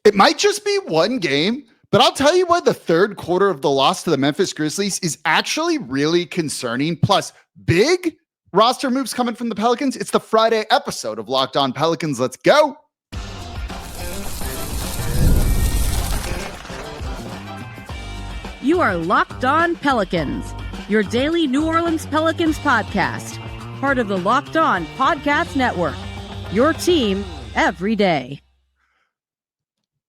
It might just be one game, but I'll tell you why the third quarter of the loss to the Memphis Grizzlies is actually really concerning. Plus, big roster moves coming from the Pelicans. It's the Friday episode of Locked On Pelicans. Let's go. You are Locked On Pelicans, your daily New Orleans Pelicans podcast, part of the Locked On Podcast Network, your team every day.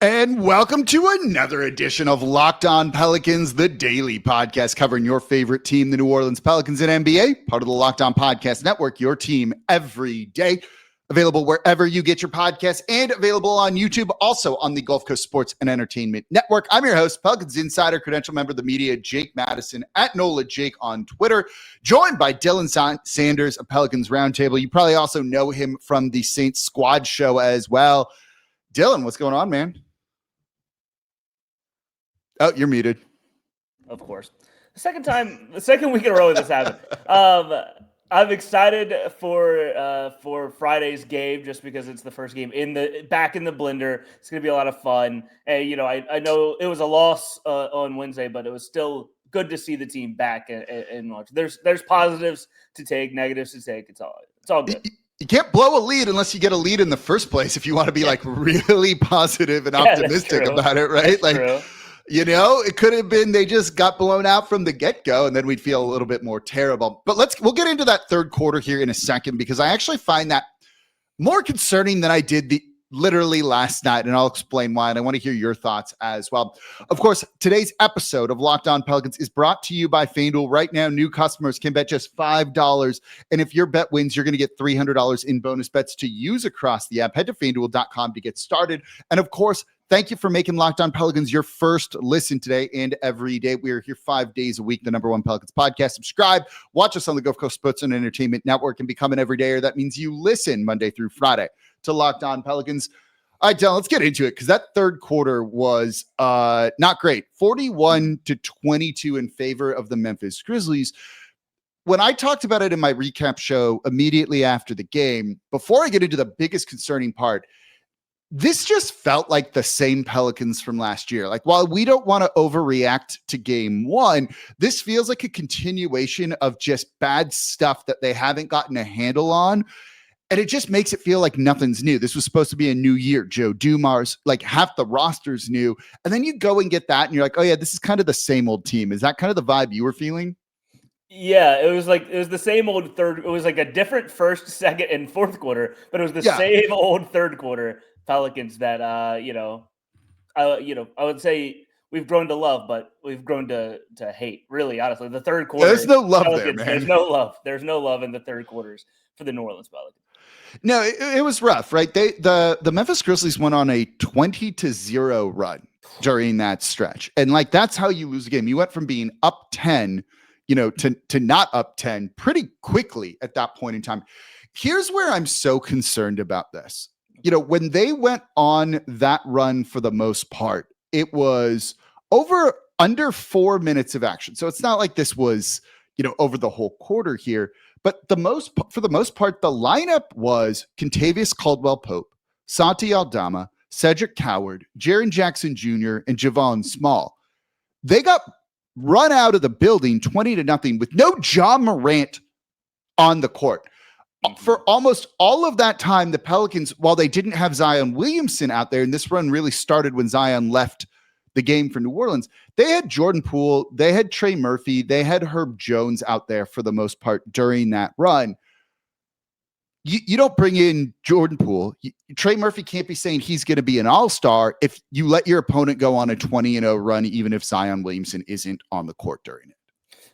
And welcome to another edition of Locked On Pelicans, the daily podcast covering your favorite team, the New Orleans Pelicans and NBA, part of the Locked On Podcast Network, your team every day. Available wherever you get your podcasts and available on YouTube, also on the Gulf Coast Sports and Entertainment Network. I'm your host, Pelicans Insider, credential member of the media, Jake Madison, at NOLA Jake on Twitter, joined by Dylan Sanders of Pelicans Roundtable. You probably also know him from the Saints Squad show as well. Dylan, what's going on, man? Oh, you're muted. Of course. The second week in a row this happened. I'm excited for Friday's game just because it's the first game back in the blender. It's going to be a lot of fun. And, I know it was a loss on Wednesday, but it was still good to see the team back and watch. There's positives to take, negatives to take. It's all good. You can't blow a lead unless you get a lead in the first place if you want to be like really positive and optimistic about it, right? That's true. It could have been they just got blown out from the get-go, and then we'd feel a little bit more terrible. But we'll get into that third quarter here in a second, because I actually find that more concerning than I did literally last night, and I'll explain why, and I want to hear your thoughts as well. Of course, today's episode of Locked On Pelicans is brought to you by FanDuel. Right now, new customers can bet just $5, and if your bet wins, you're going to get $300 in bonus bets to use across the app. Head to FanDuel.com to get started, and of course, thank you for making Locked On Pelicans your first listen today and every day. We are here 5 days a week, the #1 Pelicans podcast. Subscribe, watch us on the Gulf Coast Sports and Entertainment Network, and become an everydayer. That means you listen Monday through Friday to Locked On Pelicans. All right, Dylan, let's get into it, because that third quarter was not great. 41-22 in favor of the Memphis Grizzlies. When I talked about it in my recap show immediately after the game, before I get into the biggest concerning part, this just felt like the same Pelicans from last year. Like, while we don't want to overreact to game one, this feels like a continuation of just bad stuff that they haven't gotten a handle on. And it just makes it feel like nothing's new. This was supposed to be a new year. Joe Dumars, like half the roster's new. And then you go and get that, and you're like, oh yeah, this is kind of the same old team. Is that kind of the vibe you were feeling? Yeah, it was the same old third. It was like a different first, second, and fourth quarter, but it was the same old third quarter Pelicans that I would say we've grown to love, but we've grown to hate. Really, honestly, the third quarter. There's no love Pelicans, there, man. There's no love. There's no love in the third quarters for the New Orleans Pelicans. No, it was rough, right? The Memphis Grizzlies went on a 20-0 run during that stretch, and like that's how you lose a game. You went from being up 10, to not up 10 pretty quickly at that point in time. Here's where I'm so concerned about this. When they went on that run, for the most part, it was under 4 minutes of action. So it's not like this was, over the whole quarter here, but for the most part, the lineup was Kentavious Caldwell-Pope, Santi Aldama, Cedric Coward, Jaren Jackson Jr., and Javon Small. They got run out of the building 20-0 with no John Morant on the court. For almost all of that time, the Pelicans, while they didn't have Zion Williamson out there, and this run really started when Zion left the game for New Orleans, they had Jordan Poole, they had Trey Murphy, they had Herb Jones out there for the most part during that run. You don't bring in Jordan Poole. Trey Murphy can't be saying he's going to be an all-star if you let your opponent go on a 20-0 run, even if Zion Williamson isn't on the court during it.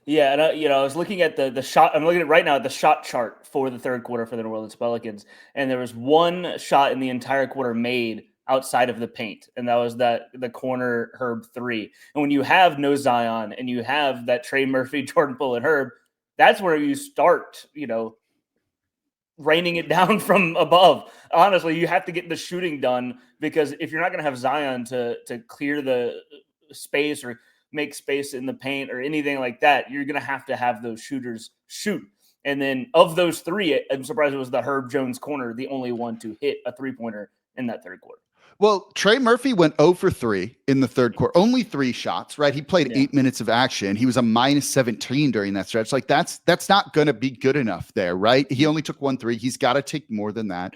Yeah, and I was looking at the shot. I'm looking at right now at the shot chart for the third quarter for the New Orleans Pelicans, and there was one shot in the entire quarter made outside of the paint, and that was the corner Herb three. And when you have no Zion and you have that Trey Murphy, Jordan Poole, and Herb, that's where you start, raining it down from above. Honestly, you have to get the shooting done, because if you're not going to have Zion to clear the space or make space in the paint or anything like that, you're going to have those shooters shoot. And then of those three, I'm surprised it was the Herb Jones corner, the only one to hit a three-pointer in that third quarter. Well, Trey Murphy went 0 for 3 in the third quarter. Only 3 shots, right? He played 8 minutes of action. He was a minus 17 during that stretch. Like that's not going to be good enough there, right? He only took 1 3. He's got to take more than that.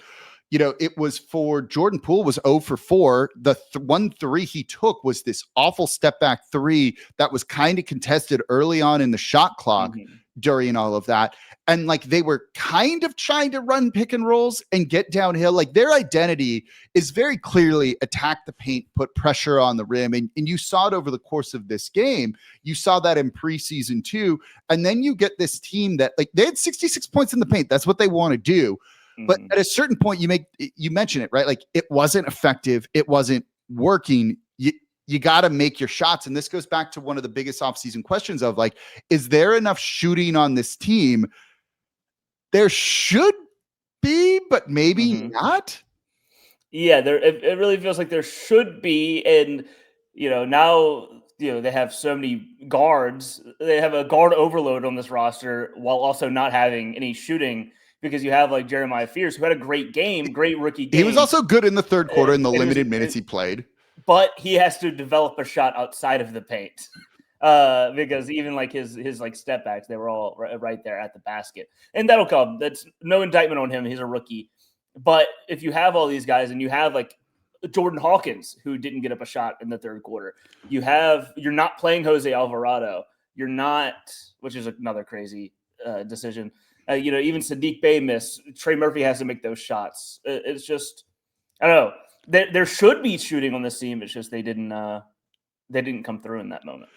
You know, it was for Jordan Poole was 0 for 4. The 1 3 he took was this awful step back 3 that was kind of contested early on in the shot clock during all of that. And like they were kind of trying to run pick and rolls and get downhill. Like their identity is very clearly attack the paint, put pressure on the rim. And you saw it over the course of this game. You saw that in preseason too. And then you get this team that like they had 66 points in the paint. That's what they want to do. But at a certain point, you mention it, right? Like it wasn't effective. It wasn't working. You got to make your shots. And this goes back to one of the biggest offseason questions of like, is there enough shooting on this team? There should be, but maybe not. Yeah, it really feels like there should be. And, now, they have so many guards. They have a guard overload on this roster while also not having any shooting because you have like Jeremiah Fears, who had a great game, great rookie game. He was also good in the third quarter in the limited minutes he played. But he has to develop a shot outside of the paint. Because even like his like step backs, they were all right there at the basket, and that'll come. That's no indictment on him. He's a rookie, but if you have all these guys and you have like Jordan Hawkins who didn't get up a shot in the third quarter, you're not playing Jose Alvarado. You're not, which is another crazy decision. Even Sadiq Bey missed. Trey Murphy has to make those shots. It's just, I don't know. There should be shooting on this team. It's just they didn't come through in that moment.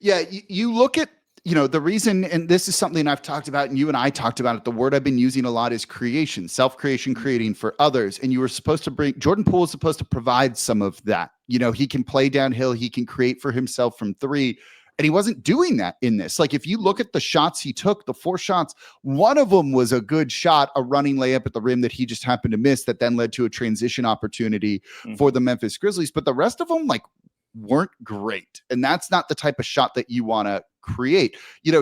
Yeah, you look at, the reason, and this is something I've talked about, and you and I talked about it, the word I've been using a lot is creation, self-creation, creating for others. And you were supposed to Jordan Poole is supposed to provide some of that. He can play downhill, he can create for himself from 3, and he wasn't doing that in this. Like if you look at the shots he took, the 4 shots, one of them was a good shot, a running layup at the rim that he just happened to miss that then led to a transition opportunity for the Memphis Grizzlies. But the rest of them, like, weren't great. And that's not the type of shot that you want to create.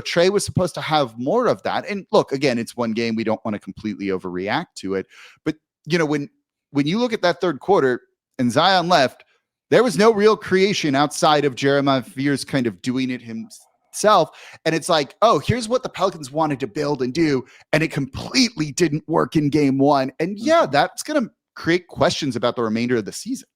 Trey was supposed to have more of that. And look, again, it's one game. We don't want to completely overreact to it. But, when you look at that third quarter and Zion left, there was no real creation outside of Jeremiah Fears kind of doing it himself. And it's like, oh, here's what the Pelicans wanted to build and do. And it completely didn't work in game 1. And yeah, that's going to create questions about the remainder of the season.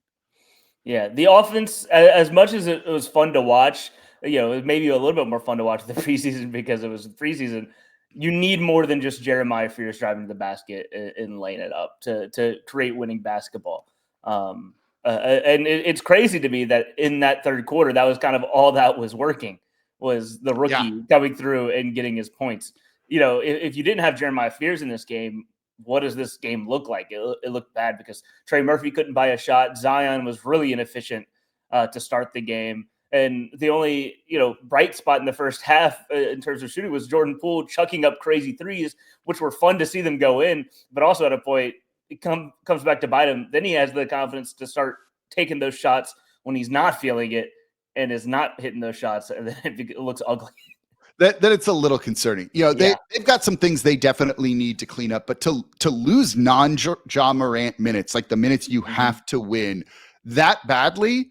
Yeah, the offense, as much as it was fun to watch, it was maybe a little bit more fun to watch the preseason because it was preseason. You need more than just Jeremiah Fears driving to the basket and laying it up to create winning basketball. And it's crazy to me that in that third quarter, that was kind of all that was working was the rookie coming through and getting his points. If you didn't have Jeremiah Fears in this game, what does this game look like? It looked bad because Trey Murphy couldn't buy a shot. Zion was really inefficient to start the game. And the only, bright spot in the first half in terms of shooting was Jordan Poole chucking up crazy threes, which were fun to see them go in. But also at a point, it comes back to bite him. Then he has the confidence to start taking those shots when he's not feeling it and is not hitting those shots. And then it looks ugly. Then it's a little concerning. They've got some things they definitely need to clean up, but to lose non-Ja Morant minutes, like the minutes you have to win that badly,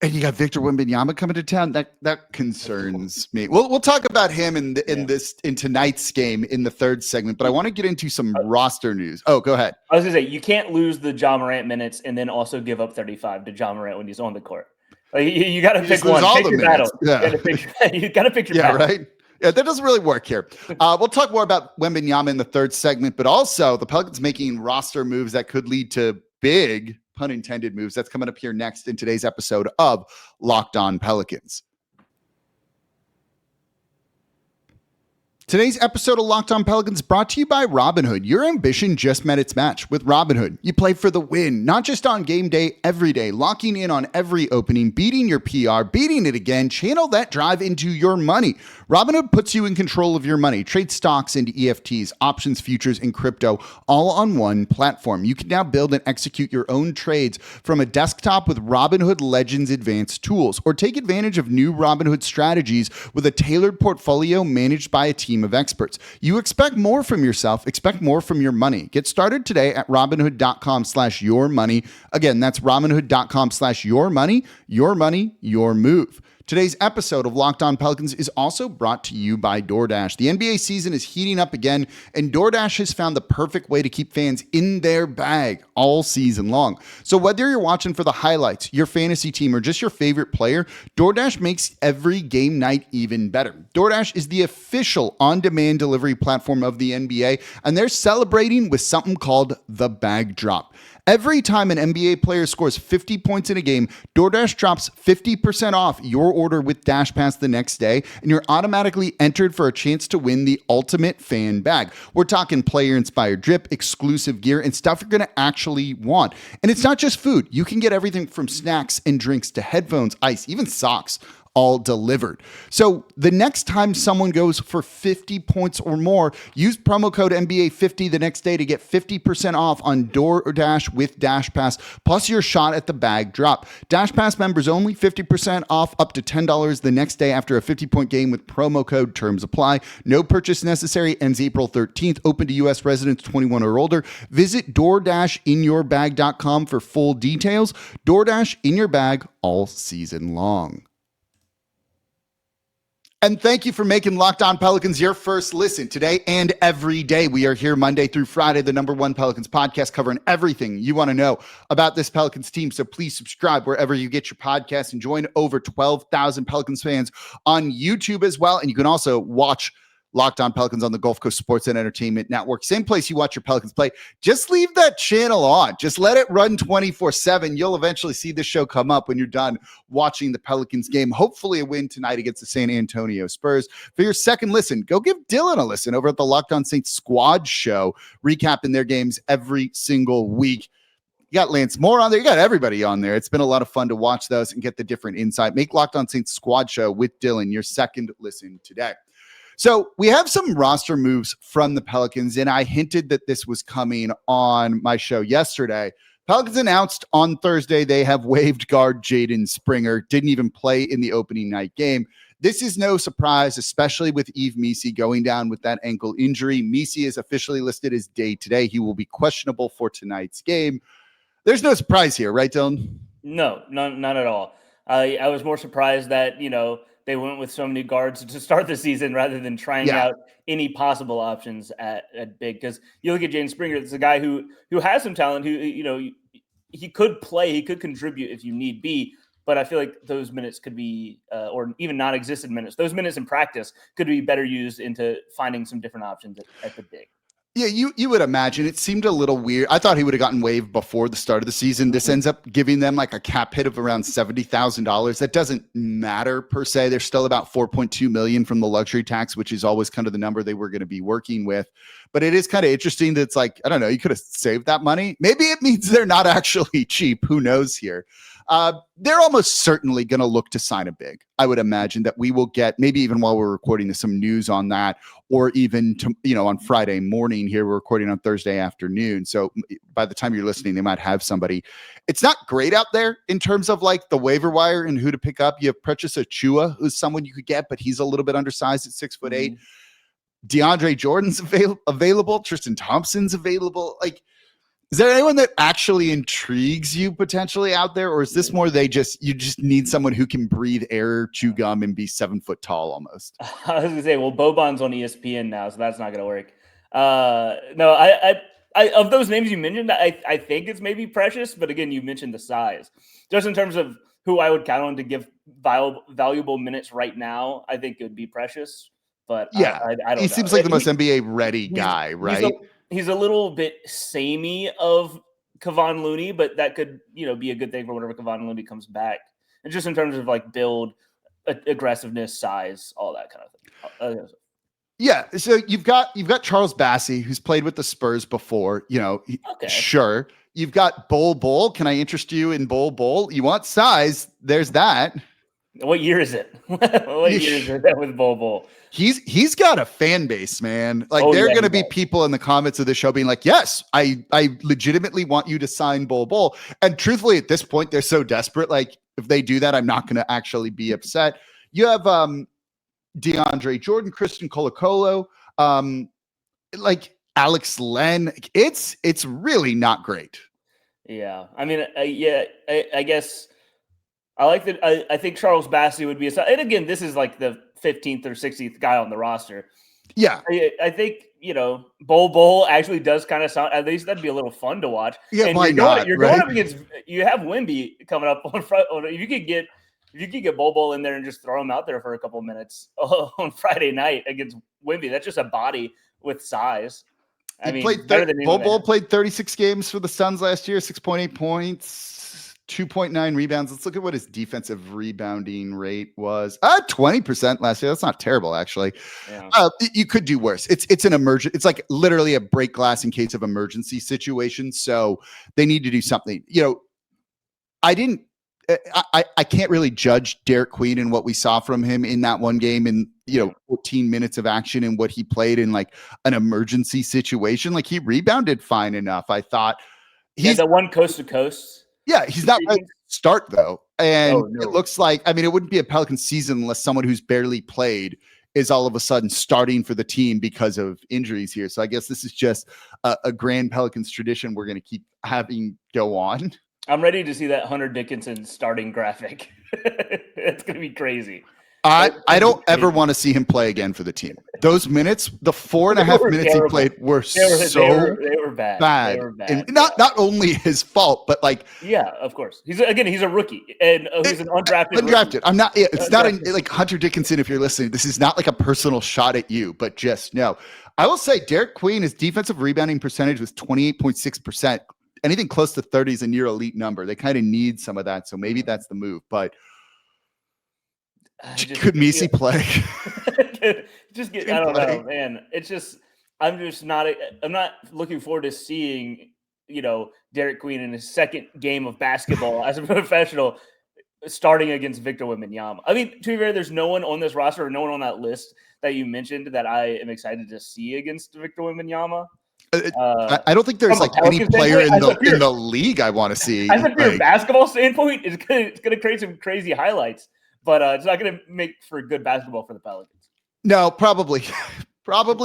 and you got Victor Wembanyama coming to town, that concerns me. We'll talk about him in tonight's game in the third segment, but I want to get into some roster news. Oh, go ahead. I was gonna say you can't lose the Ja Morant minutes and then also give up 35 to Ja Morant when he's on the court. Like you got to pick one. Pick your battle. Yeah. You got to pick your battle. Right. Yeah, that doesn't really work here. We'll talk more about Wembanyama in the third segment, but also the Pelicans making roster moves that could lead to big, pun intended, moves. That's coming up here next in today's episode of Locked On Pelicans. Today's episode of Locked On Pelicans brought to you by Robinhood. Your ambition just met its match with Robinhood. You play for the win, not just on game day, every day, locking in on every opening, beating your PR, beating it again, channel that drive into your money. Robinhood puts you in control of your money. Trade stocks into EFTs, options, futures, and crypto all on one platform. You can now build and execute your own trades from a desktop with Robinhood Legends Advanced tools, or take advantage of new Robinhood strategies with a tailored portfolio managed by a team team of experts. You expect more from yourself, expect more from your money. Get started today at Robinhood.com/yourmoney. Again, that's Robinhood.com/yourmoney. Your money, your move. Today's episode of Locked On Pelicans is also brought to you by DoorDash. The NBA season is heating up again, and DoorDash has found the perfect way to keep fans in their bag all season long. So whether you're watching for the highlights, your fantasy team, or just your favorite player, DoorDash makes every game night even better. DoorDash is the official on-demand delivery platform of the NBA, and they're celebrating with something called the Bag Drop. Every time an NBA player scores 50 points in a game, DoorDash drops 50% off your order with Dash Pass the next day, and you're automatically entered for a chance to win the ultimate fan bag. We're talking player-inspired drip, exclusive gear, and stuff you're going to actually want. And it's not just food. You can get everything from snacks and drinks to headphones, ice, even socks, all delivered. So the next time someone goes for 50 points or more, use promo code NBA50 the next day to get 50% off on DoorDash with Dash Pass, plus your shot at the bag drop. Dash Pass members only, 50% off up to $10 the next day after a 50-point game with promo code. Terms apply. No purchase necessary. Ends April 13th. Open to U.S. residents 21 or older. Visit DoorDashInYourBag.com for full details. DoorDash in your bag all season long. And thank you for making Locked On Pelicans your first listen today and every day. We are here Monday through Friday, the #1 Pelicans podcast, covering everything you want to know about this Pelicans team. So please subscribe wherever you get your podcasts and join over 12,000 Pelicans fans on YouTube as well. And you can also watch Locked On Pelicans on the Gulf Coast Sports and Entertainment Network. Same place you watch your Pelicans play. Just leave that channel on. Just let it run 24/7. You'll eventually see the show come up when you're done watching the Pelicans game. Hopefully a win tonight against the San Antonio Spurs. For your second listen, go give Dylan a listen over at the Locked On Saints Squad Show, recapping their games every single week. You got Lance Moore on there. You got everybody on there. It's been a lot of fun to watch those and get the different insight. Make Locked On Saints Squad Show with Dylan your second listen today. So we have some roster moves from the Pelicans, and I hinted that this was coming on my show yesterday. Pelicans announced on Thursday they have waived guard Jaden Springer, didn't even play in the opening night game. This is no surprise, especially with Yves Missi going down with that ankle injury. Missi is officially listed as day today. He will be questionable for tonight's game. There's no surprise here, right, Dylan? No, not at all. I was more surprised that, they went with so many guards to start the season rather than trying out any possible options at big. Because you look at Jaden Springer, it's a guy who has some talent, who, he could play, he could contribute if you need be. But I feel like those minutes could be, or even non-existent minutes, those minutes in practice could be better used into finding some different options at the big. Yeah, you would imagine. It seemed a little weird. I thought he would have gotten waived before the start of the season. This ends up giving them like a cap hit of around $70,000. That doesn't matter per se. They're still about $4.2 million from the luxury tax, which is always kind of the number they were going to be working with. But it is kind of interesting that it's like, I don't know, you could have saved that money. Maybe it means they're not actually cheap. Who knows here? They're almost certainly going to look to sign a big. I would imagine that we will get, maybe even while we're recording, some news on that, or even on Friday morning here. We're recording on Thursday afternoon. So by the time you're listening, they might have somebody. It's not great out there in terms of like the waiver wire and who to pick up. You have Precious Achua, who's someone you could get, but he's a little bit undersized at 6'8". DeAndre Jordan's available. Tristan Thompson's available. Like, is there anyone that actually intrigues you potentially out there? Or is this more you just need someone who can breathe air, chew gum, and be 7 foot tall almost? I was gonna say, well, Boban's on ESPN now, so that's not gonna work. No, I of those names you mentioned, I think it's maybe Precious, but again, you mentioned the size. Just in terms of who I would count on to give valuable minutes right now, I think it would be Precious. But yeah, I don't know. He seems like the most NBA ready guy, right? He's a little bit samey of Kevon Looney, but that could, be a good thing for whenever Kevon Looney comes back. And just in terms of like build, aggressiveness, size, all that kind of thing. Yeah. So you've got Charles Bassey, who's played with the Spurs before, Okay. Sure. You've got Bol. Can I interest you in Bol? You want size. There's that. What year is it? What year is it with Bol? He's got a fan base, man. Like there are going to be people in the comments of the show being like, yes, I legitimately want you to sign Bol. And truthfully, at this point, they're so desperate. Like if they do that, I'm not going to actually be upset. You have DeAndre Jordan, Christian Colo-Colo, like Alex Len. It's really not great. Yeah. I mean, I guess I like that. I think Charles Bassey would be and again, this is like the 15th or 16th guy on the roster. Yeah. I think, Bol actually does kind of sound, at least that'd be a little fun to watch. Yeah, and why not? You're going up against, you have Wemby coming up on front. If you could get Bol in there and just throw him out there for a couple of minutes on Friday night against Wemby, that's just a body with size. Bol played 36 games for the Suns last year, 6.8 points, 2.9 rebounds. Let's look at what his defensive rebounding rate was. 20% last year. That's not terrible, actually. Yeah. You could do worse. It's an emergent. It's like literally a break glass in case of emergency situation. So they need to do something. I can't really judge Derek Queen and what we saw from him in that one game in 14 minutes of action and what he played in like an emergency situation. Like he rebounded fine enough. I thought he's the one coast to coast. Yeah, he's not ready to start though. And it looks like, it wouldn't be a Pelican season unless someone who's barely played is all of a sudden starting for the team because of injuries here. So I guess this is just a grand Pelicans tradition we're going to keep having go on. I'm ready to see that Hunter Dickinson starting graphic. It's going to be crazy. I don't ever want to see him play again for the team. Those minutes, the 4.5 minutes he played were they were bad. Bad. They were bad. And not only his fault, but like of course. He's a rookie and he's an undrafted. Rookie. I'm not. It's not like Hunter Dickinson. If you're listening, this is not like a personal shot at you, but just no. I will say Derek Queen, his defensive rebounding percentage was 28.6%. Anything close to 30 is a near elite number. They kind of need some of that, so maybe that's the move. But could Messi play? I don't know, man. It's just I'm not looking forward to seeing Derek Queen in his second game of basketball as a professional starting against Victor Wembanyama. I mean, to be fair, there's no one on this roster or no one on that list that you mentioned that I am excited to see against Victor Wembanyama. I don't think there's like any player in the league I want to see. As a pure basketball standpoint, it's gonna create some crazy highlights, but it's not gonna make for good basketball for the Pelicans. No, probably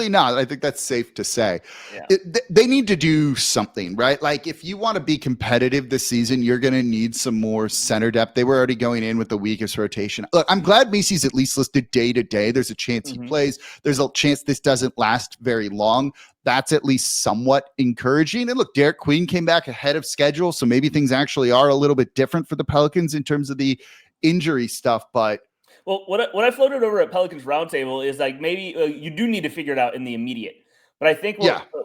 not. I think that's safe to say. Yeah. They need to do something, right? Like if you want to be competitive this season, you're going to need some more center depth. They were already going in with the weakest rotation. Look, I'm glad Macy's at least listed day to day. There's a chance he plays. There's a chance this doesn't last very long. That's at least somewhat encouraging. And look, Derek Queen came back ahead of schedule, so maybe things actually are a little bit different for the Pelicans in terms of the injury stuff, but well, what I floated over at Pelicans Roundtable is like maybe you do need to figure it out in the immediate. But I think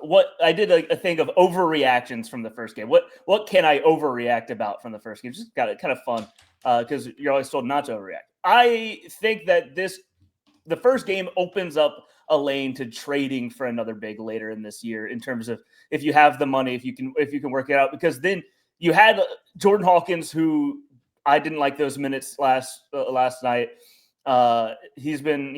what I did a thing of overreactions from the first game. What can I overreact about from the first game? Just got it kind of fun because you're always told not to overreact. I think that the first game opens up a lane to trading for another big later in this year in terms of if you have the money, if you can work it out, because then you had Jordan Hawkins, who I didn't like those minutes last night. He's been,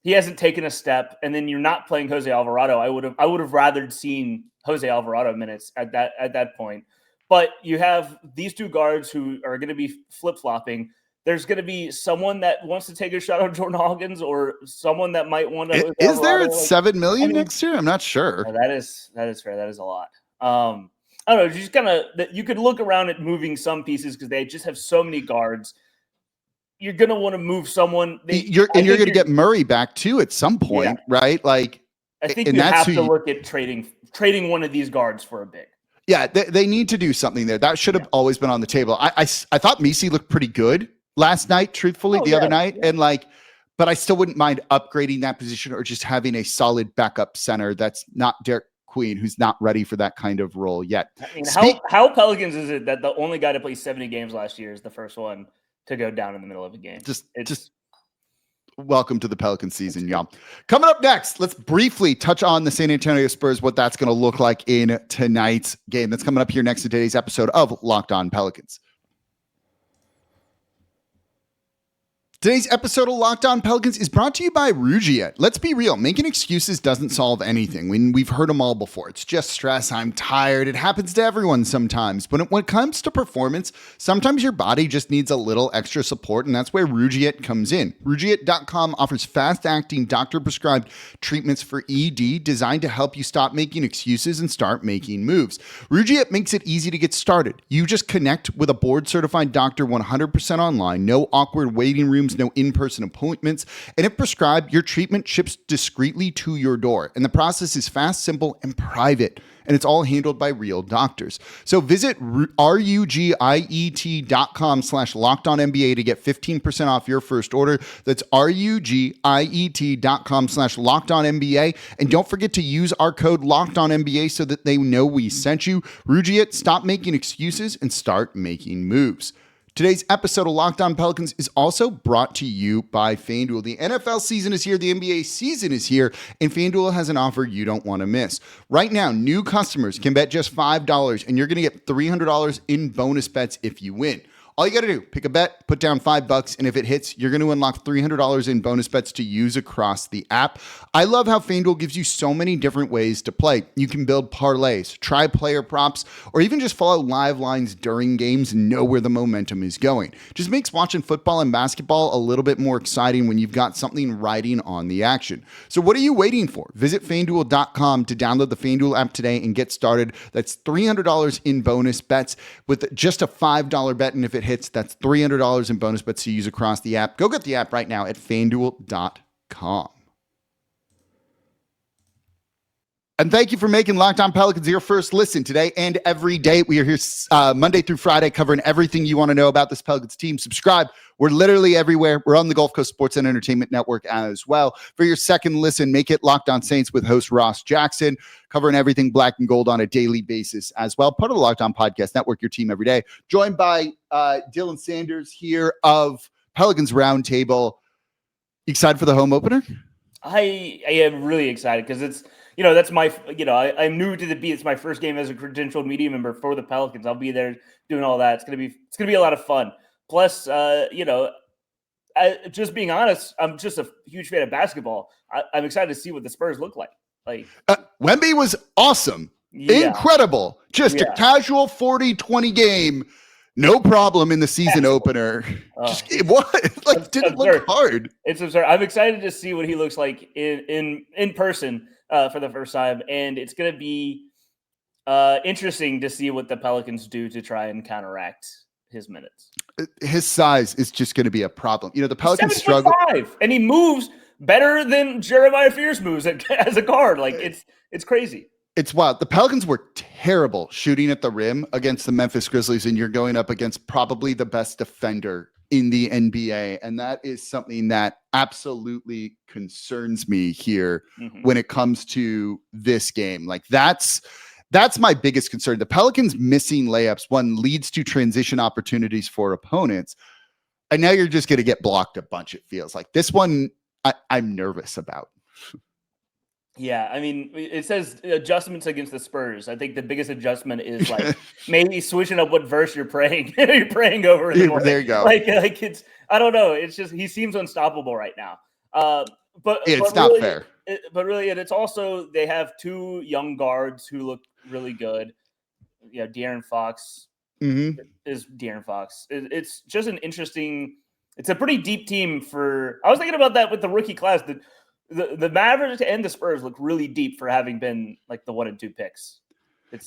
he hasn't taken a step, and then you're not playing Jose Alvarado. I would have rather seen Jose Alvarado minutes at that point. But you have these two guards who are going to be flip-flopping. There's going to be someone that wants to take a shot on Jordan Hawkins, or someone that might want to. Is there at $7 million next year? I'm not sure. That is fair. That is a lot. I don't know. Just kind of you could look around at moving some pieces because they just have so many guards. You're going to want to move someone. You're going to get Murray back too at some point, right? Like, I think you have to look at trading one of these guards for a big. Yeah, they need to do something there. That should have always been on the table. I thought Messi looked pretty good last night, truthfully, the other night, and but I still wouldn't mind upgrading that position or just having a solid backup center that's not Derek Queen, who's not ready for that kind of role yet. I mean, how Pelicans is it that the only guy to play 70 games last year is the first one to go down in the middle of a game? Just welcome to the Pelican season, y'all. Coming up next, let's briefly touch on the San Antonio Spurs, what that's going to look like in tonight's game. That's coming up here next to today's episode of Locked On Pelicans. Today's episode of Locked On Pelicans is brought to you by Rugiet. Let's be real, making excuses doesn't solve anything. We've heard them all before. It's just stress, I'm tired. It happens to everyone sometimes. But when it comes to performance, sometimes your body just needs a little extra support, and that's where Rugiet comes in. Rugiet.com offers fast-acting, doctor-prescribed treatments for ED designed to help you stop making excuses and start making moves. Rugiet makes it easy to get started. You just connect with a board-certified doctor 100% online, no awkward waiting rooms, no in-person appointments, and if prescribed, your treatment ships discreetly to your door. And the process is fast, simple, and private, and it's all handled by real doctors. So visit rugiet.com/lockedonnba to get 15% off your first order. That's rugiet.com/lockedonnba. And don't forget to use our code LOCKEDONNBA so that they know we sent you. Rugiet, stop making excuses and start making moves. Today's episode of Locked On Pelicans is also brought to you by FanDuel. The NFL season is here, the NBA season is here, and FanDuel has an offer you don't want to miss. Right now, new customers can bet just $5, and you're going to get $300 in bonus bets if you win. All you got to do, pick a bet, put down $5, and if it hits, you're going to unlock $300 in bonus bets to use across the app. I love how FanDuel gives you so many different ways to play. You can build parlays, try player props, or even just follow live lines during games and know where the momentum is going. Just makes watching football and basketball a little bit more exciting when you've got something riding on the action. So what are you waiting for? Visit FanDuel.com to download the FanDuel app today and get started. That's $300 in bonus bets with just a $5 bet, and if it hits, that's $300 in bonus bets to use across the app. Go get the app right now at FanDuel.com. And thank you for making Locked On Pelicans your first listen today and every day. We are here Monday through Friday covering everything you want to know about this Pelicans team. Subscribe. We're literally everywhere. We're on the Gulf Coast Sports and Entertainment Network as well. For your second listen, make it Locked On Saints with host Ross Jackson, covering everything black and gold on a daily basis as well. Part of the Locked On Podcast Network, your team every day. Joined by Dylan Sanders here of Pelicans Roundtable. Excited for the home opener? I am really excited because it's, that's my, I'm new to the beat. It's my first game as a credentialed media member for the Pelicans. I'll be there doing all that. It's going to be a lot of fun. Plus, just being honest, I'm just a huge fan of basketball. I'm excited to see what the Spurs look like. Wemby was awesome. Yeah. Incredible. Just a casual 40-20 game. No problem in the season opener. What? Didn't look hard. It's absurd. I'm excited to see what he looks like in person for the first time, and it's going to be interesting to see what the Pelicans do to try and counteract his minutes. His size is just going to be a problem. The Pelicans struggle, and he moves better than Jeremiah Fierce moves as a guard. It's crazy. It's wild. The Pelicans were terrible shooting at the rim against the Memphis Grizzlies, and you're going up against probably the best defender in the NBA. And that is something that absolutely concerns me here when it comes to this game. That's my biggest concern. The Pelicans missing layups, one, leads to transition opportunities for opponents. And now you're just going to get blocked a bunch, it feels like. This one, I'm nervous about. Yeah, I mean, it says adjustments against the Spurs. I think the biggest adjustment is maybe switching up what verse you're praying. You're praying over. There you go. It's, I don't know. It's just he seems unstoppable right now. But it's not really, fair. And it's also they have two young guards who look really good. De'Aaron Fox is De'Aaron Fox. It's just an interesting. It's a pretty deep team for. I was thinking about that with the rookie class. The Mavericks and the Spurs look really deep for having been the 1 and 2 picks. It's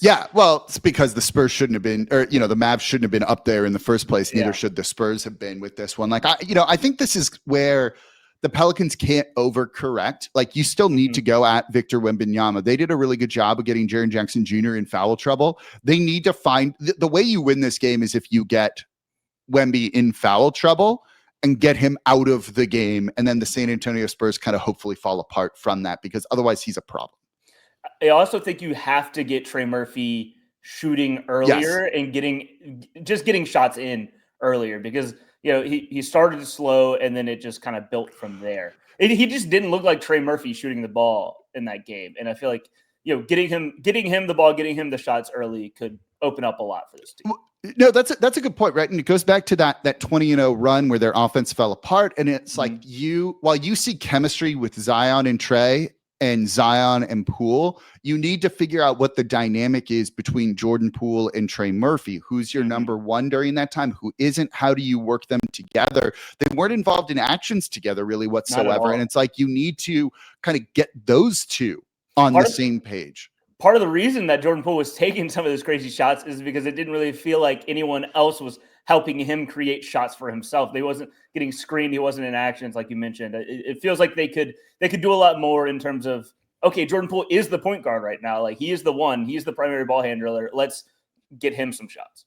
because the Spurs shouldn't have been, or the Mavs shouldn't have been up there in the first place. Neither should the Spurs have been with this one. I think this is where the Pelicans can't overcorrect. You still need to go at Victor Wembanyama. They did a really good job of getting Jaren Jackson Jr. in foul trouble. They need to find the way you win this game is if you get Wemby in foul trouble and get him out of the game. And then the San Antonio Spurs kind of hopefully fall apart from that because otherwise he's a problem. I also think you have to get Trey Murphy shooting earlier and getting shots in earlier because, he started slow and then it just kind of built from there. He just didn't look like Trey Murphy shooting the ball in that game. And I feel like, getting him the ball, getting him the shots early could open up a lot for this team. No, that's a good point, right? And it goes back to that 20-0 run where their offense fell apart. And it's like while you see chemistry with Zion and Trey and Zion and Poole, you need to figure out what the dynamic is between Jordan Poole and Trey Murphy. Who's your number one during that time? Who isn't? How do you work them together? They weren't involved in actions together really whatsoever. And it's like you need to kind of get those two on the same page. Part of the reason that Jordan Poole was taking some of those crazy shots is because it didn't really feel like anyone else was helping him create shots for himself. They wasn't getting screened. He wasn't in actions, like you mentioned. It feels like they could do a lot more in terms of, okay, Jordan Poole is the point guard right now. Like he is the one. He's the primary ball handler. Let's get him some shots.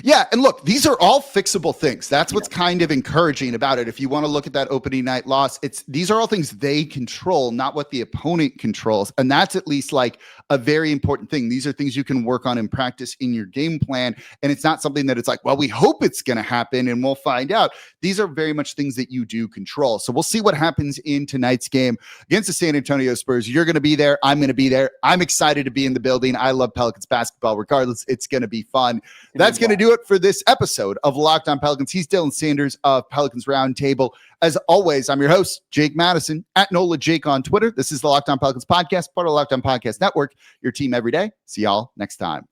Yeah, and look, these are all fixable things. That's what's kind of encouraging about it. If you want to look at that opening night loss, these are all things they control, not what the opponent controls. And that's at least like a very important thing. These are things you can work on in practice in your game plan. And it's not something that it's like, well, we hope it's going to happen and we'll find out. These are very much things that you do control. So we'll see what happens in tonight's game against the San Antonio Spurs. You're going to be there. I'm going to be there. I'm excited to be in the building. I love Pelicans basketball regardless. It's going to be fun. That's going to do it for this episode of Locked On Pelicans. He's Dylan Sanders of Pelicans Roundtable. As always, I'm your host, Jake Madison, at NOLA Jake on Twitter. This is the Locked On Pelicans podcast, part of the Locked On Podcast Network, your team every day. See y'all next time.